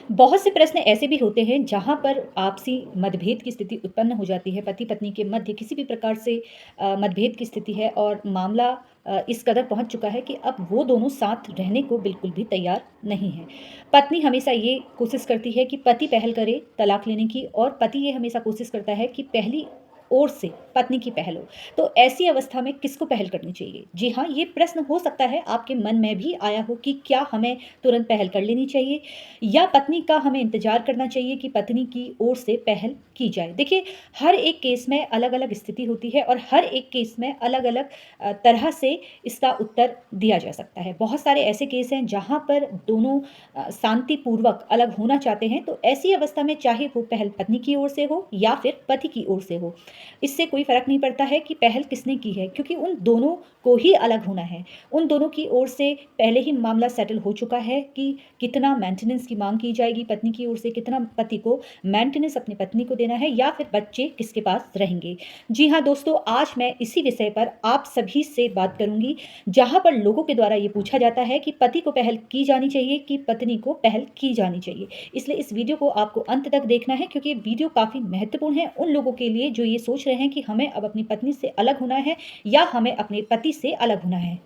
बहुत से प्रश्न ऐसे भी होते हैं जहाँ पर आपसी मतभेद की स्थिति उत्पन्न हो जाती है, पति-पत्नी के मध्य किसी भी प्रकार से मतभेद की स्थिति है और मामला इस कदर पहुँच चुका है कि अब वो दोनों साथ रहने को बिल्कुल भी तैयार नहीं हैं। पत्नी हमेशा ये कोशिश करती है कि पति पहल करे तलाक लेने की और पति ये हमेशा कोशिश करता है कि पहली ओर से पत्नी की पहल हो। तो ऐसी अवस्था में किसको पहल करनी चाहिए? जी हाँ, ये प्रश्न हो सकता है आपके मन में भी आया हो कि क्या हमें तुरंत पहल कर लेनी चाहिए या पत्नी का हमें इंतज़ार करना चाहिए कि पत्नी की ओर से पहल की जाए। देखिए, हर एक केस में अलग-अलग स्थिति होती है और हर एक केस में अलग-अलग तरह से इसका उत्तर दिया जा सकता है। बहुत सारे ऐसे केस हैं जहाँ पर दोनों शांतिपूर्वक अलग होना चाहते हैं, तो ऐसी अवस्था में चाहे वो पहल पत्नी की ओर से हो या फिर पति की ओर से हो, इससे कोई फ़र्क नहीं पड़ता है कि पहल किसने की है क्योंकि उन दोनों को ही अलग होना है। उन दोनों की ओर से पहले ही मामला सेटल हो चुका है कि कितना मेंटेनेंस की माँग की जाएगी पत्नी की ओर से, कितना पति को मेंटेनेंस अपनी पत्नी को देना है या फिर बच्चे किसके पास रहेंगे। जी हाँ दोस्तों, आज मैं इसी विषय पर आप सभी से बात करूँगी, जहाँ पर लोगों के द्वारा ये पूछा जाता है कि पति को पहल की जानी चाहिए कि पत्नी को पहल की जानी चाहिए। इसलिए इस वीडियो को आपको अंत तक देखना है क्योंकि ये वीडियो काफ़ी महत्वपूर्ण है उन लोगों के लिए जो ये सोच रहे हैं कि हमें अब अपनी पत्नी से अलग होना है या हमें अपने पति से अलग होना है।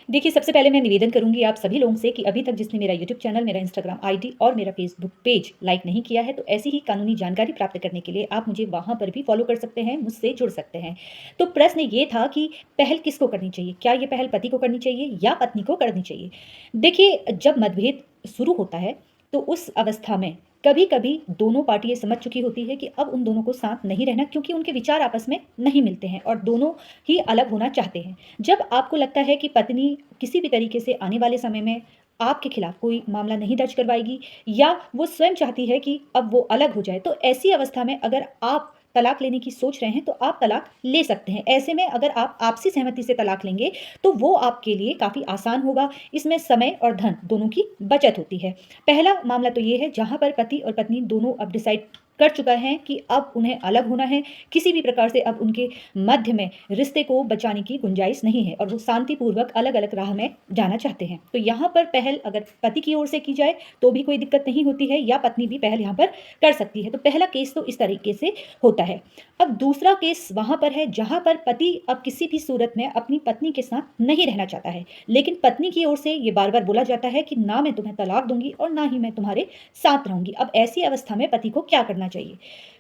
देखिए, सबसे पहले मैं निवेदन करूँगी आप सभी लोगों से कि अभी तक जिसने मेरा यूट्यूब चैनल, मेरा इंस्टाग्राम आईडी और मेरा फेसबुक पेज लाइक नहीं किया है, तो ऐसी ही कानूनी जानकारी प्राप्त करने के लिए आप मुझे वहाँ पर भी फॉलो कर सकते हैं, मुझसे जुड़ सकते हैं। तो प्रश्न ये था कि पहल किसको करनी चाहिए? क्या ये पहल पति को करनी चाहिए या पत्नी को करनी चाहिए? देखिए, जब मतभेद शुरू होता है, तो उस अवस्था में कभी-कभी दोनों पार्टी ये समझ चुकी होती है कि अब उन दोनों को साथ नहीं रहना क्योंकि उनके विचार आपस में नहीं मिलते हैं और दोनों ही अलग होना चाहते हैं। जब आपको लगता है कि पत्नी किसी भी तरीके से आने वाले समय में आपके खिलाफ कोई मामला नहीं दर्ज करवाएगी या वो स्वयं चाहती है कि अब वो अलग हो जाए, तो ऐसी अवस्था में अगर आप तलाक लेने की सोच रहे हैं, तो आप तलाक ले सकते हैं। ऐसे में अगर आप आपसी सहमति से तलाक लेंगे, तो वो आपके लिए काफ़ी आसान होगा। इसमें समय और धन दोनों की बचत होती है। पहला मामला तो ये है जहाँ पर पति और पत्नी दोनों अब डिसाइड कर चुका है कि अब उन्हें अलग होना है, किसी भी प्रकार से अब उनके मध्य में रिश्ते को बचाने की गुंजाइश नहीं है और वो शांतिपूर्वक अलग-अलग राह में जाना चाहते हैं। तो यहाँ पर पहल अगर पति की ओर से की जाए, तो भी कोई दिक्कत नहीं होती है या पत्नी भी पहल यहाँ पर कर सकती है। तो पहला केस तो इस तरीके से होता है। अब दूसरा केस वहाँ पर है जहाँ पर पति अब किसी भी सूरत में अपनी पत्नी के साथ नहीं रहना चाहता है, लेकिन पत्नी की ओर से ये बार-बार बोला जाता है कि ना मैं तुम्हें तलाक दूँगी और ना ही मैं तुम्हारे साथ रहूँगी। अब ऐसी अवस्था में पति को क्या करना चाहिए?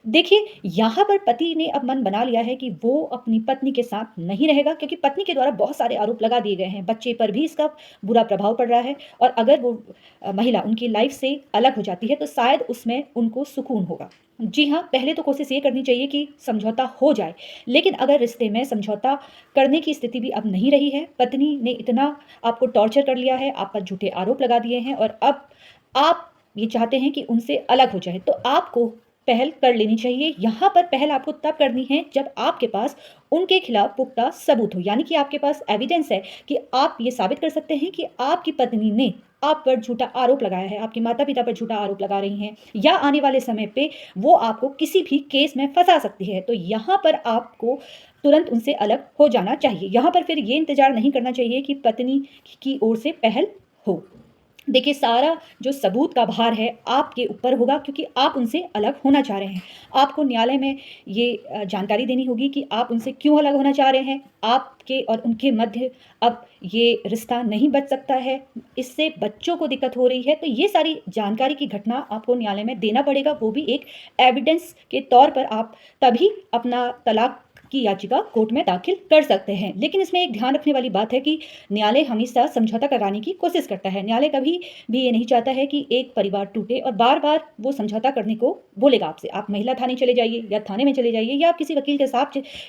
देखिए, यहाँ पर पति ने अब मन बना लिया है कि वो अपनी पत्नी के साथ नहीं रहेगा क्योंकि पत्नी के द्वारा बहुत सारे आरोप लगा दिए गए हैं। बच्चे पर भी इसका बुरा प्रभाव पड़ रहा है और अगर वो महिला उनकी लाइफ़ से अलग हो जाती है, तो शायद उसमें उनको सुकून होगा। जी हाँ, पहले तो कोशिश ये करनी चाहिए कि समझौता हो जाए, लेकिन अगर रिश्ते में समझौता करने की स्थिति भी अब नहीं रही है, पत्नी ने इतना आपको टॉर्चर कर लिया है, आप पर झूठे आरोप लगा दिए हैं और अब आप ये चाहते हैं कि उनसे अलग हो जाए, तो आपको पहल कर लेनी चाहिए। यहाँ पर पहल आपको तब करनी है जब आपके पास उनके खिलाफ पुख्ता सबूत हो, यानी कि आपके पास एविडेंस है कि आप ये साबित कर सकते हैं कि आपकी पत्नी ने आप पर झूठा आरोप लगाया है, आपके माता-पिता पर झूठा आरोप लगा रही हैं या आने वाले समय पे वो आपको किसी भी केस में फँसा सकती है। तो यहाँ पर आपको तुरंत उनसे अलग हो जाना चाहिए। यहाँ पर फिर ये इंतज़ार नहीं करना चाहिए कि पत्नी की ओर से पहल हो। देखिए, सारा जो सबूत का भार है आपके ऊपर होगा क्योंकि आप उनसे अलग होना चाह रहे हैं। आपको न्यायालय में ये जानकारी देनी होगी कि आप उनसे क्यों अलग होना चाह रहे हैं। आपके और उनके मध्य अब ये रिश्ता नहीं बच सकता है, इससे बच्चों को दिक्कत हो रही है। तो ये सारी जानकारी की घटना आपको न्यायालय में देना पड़ेगा, वो भी एक एविडेंस के तौर पर आप तभी अपना तलाक की याचिका कोर्ट में दाखिल कर सकते हैं। लेकिन इसमें एक ध्यान रखने वाली बात है कि न्यायालय हमेशा समझौता कराने की कोशिश करता है। न्यायालय कभी भी ये नहीं चाहता है कि एक परिवार टूटे और बार-बार वो समझौता करने को बोलेगा आपसे। आप महिला थाने चले जाइए या थाने में चले जाइए या आप किसी वकील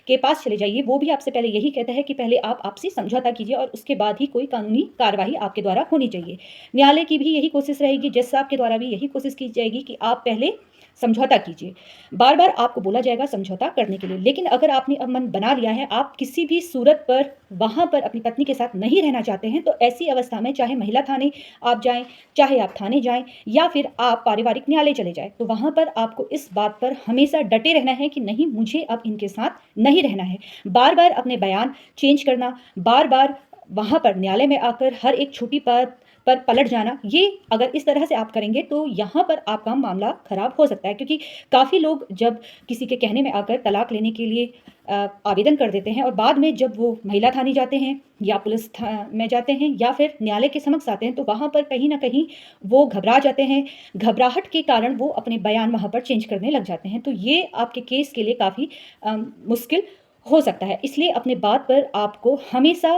के पास चले जाइए, वो भी आपसे पहले यही कहता है कि पहले आप आपसी समझौता कीजिए और उसके बाद ही कोई कानूनी कार्रवाई आपके द्वारा होनी चाहिए। न्यायालय की भी यही कोशिश रहेगी, जज साहब के द्वारा भी यही कोशिश की जाएगी कि आप पहले समझौता कीजिए। बार-बार आपको बोला जाएगा समझौता करने के लिए, लेकिन अगर आपने अब मन बना लिया है, आप किसी भी सूरत पर वहाँ पर अपनी पत्नी के साथ नहीं रहना चाहते हैं, तो ऐसी अवस्था में चाहे महिला थाने आप जाएँ, चाहे आप थाने जाएँ या फिर आप पारिवारिक न्यायालय चले जाएँ, तो वहाँ पर आपको इस बात पर हमेशा डटे रहना है कि नहीं, मुझे अब इनके साथ नहीं रहना है। बार-बार अपने बयान चेंज करना, बार-बार वहाँ पर न्यायालय में आकर हर एक छोटी बात पर पलट जाना, ये अगर इस तरह से आप करेंगे तो यहाँ पर आपका मामला ख़राब हो सकता है, क्योंकि काफ़ी लोग जब किसी के कहने में आकर तलाक लेने के लिए आवेदन कर देते हैं और बाद में जब वो महिला थाने जाते हैं या पुलिस में जाते हैं या फिर न्यायालय के समक्ष आते हैं, तो वहाँ पर कहीं न कहीं वो घबरा जाते हैं। घबराहट के कारण वो अपने बयान वहाँ पर चेंज करने लग जाते हैं। तो ये आपके केस के लिए काफ़ी मुश्किल हो सकता है। इसलिए अपने बात पर आपको हमेशा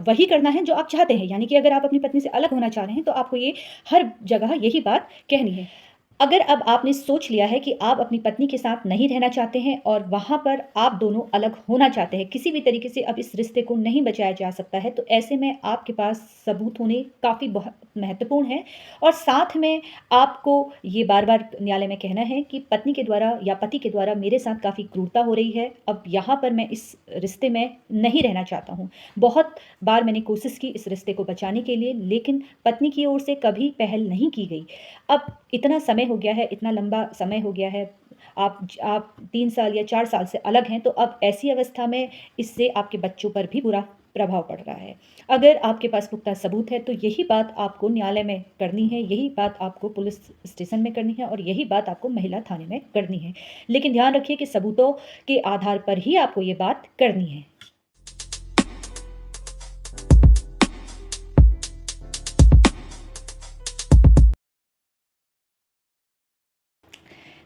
वही करना है जो आप चाहते हैं। यानी कि अगर आप अपनी पत्नी से अलग होना चाह रहे हैं, तो आपको ये हर जगह यही बात कहनी है। अगर अब आपने सोच लिया है कि आप अपनी पत्नी के साथ नहीं रहना चाहते हैं और वहाँ पर आप दोनों अलग होना चाहते हैं, किसी भी तरीके से अब इस रिश्ते को नहीं बचाया जा सकता है, तो ऐसे में आपके पास सबूत होने काफ़ी बहुत महत्वपूर्ण है। और साथ में आपको ये बार-बार न्यायालय में कहना है कि पत्नी के द्वारा या पति के द्वारा मेरे साथ काफ़ी क्रूरता हो रही है। अब यहाँ पर मैं इस रिश्ते में नहीं रहना चाहता हूँ। बहुत बार मैंने कोशिश की इस रिश्ते को बचाने के लिए, लेकिन पत्नी की ओर से कभी पहल नहीं की गई। अब इतना समय हो गया है, इतना लंबा समय हो गया है, आप 3 साल या 4 साल से अलग हैं, तो अब ऐसी अवस्था में इससे आपके बच्चों पर भी बुरा प्रभाव पड़ रहा है। अगर आपके पास पुख्ता सबूत है, तो यही बात आपको न्यायालय में करनी है, यही बात आपको पुलिस स्टेशन में करनी है और यही बात आपको महिला थाने में करनी है। लेकिन ध्यान रखिए कि सबूतों के आधार पर ही आपको ये बात करनी है।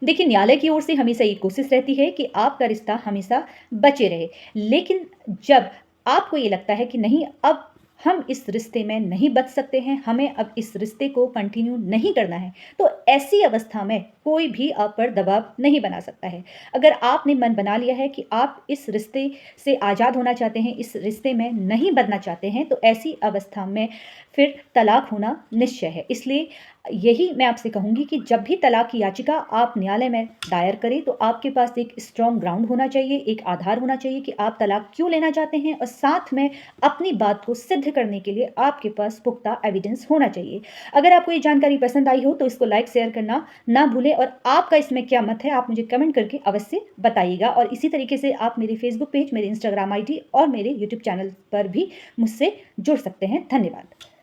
देखिए, न्यायालय की ओर से हमेशा ये कोशिश रहती है कि आपका रिश्ता हमेशा बचे रहे। लेकिन जब आपको ये लगता है कि नहीं, अब हम इस रिश्ते में नहीं बच सकते हैं, हमें अब इस रिश्ते को कंटिन्यू नहीं करना है, तो ऐसी अवस्था में कोई भी आप पर दबाव नहीं बना सकता है। अगर आपने मन बना लिया है कि आप इस रिश्ते से आज़ाद होना चाहते हैं, इस रिश्ते में नहीं बंधना चाहते हैं, तो ऐसी अवस्था में फिर तलाक होना निश्चय है। इसलिए यही मैं आपसे कहूँगी कि जब भी तलाक की याचिका आप न्यायालय में दायर करें, तो आपके पास एक स्ट्रॉन्ग ग्राउंड होना चाहिए, एक आधार होना चाहिए कि आप तलाक क्यों लेना चाहते हैं और साथ में अपनी बात को सिद्ध करने के लिए आपके पास पुख्ता एविडेंस होना चाहिए। अगर आपको ये जानकारी पसंद आई हो, तो इसको लाइक, शेयर करना ना भूलें और आपका इसमें क्या मत है, आप मुझे कमेंट करके अवश्य बताइएगा। और इसी तरीके से आप मेरे फेसबुक पेज, मेरे इंस्टाग्राम आईडी और मेरे यूट्यूब चैनल पर भी मुझसे जुड़ सकते हैं। धन्यवाद।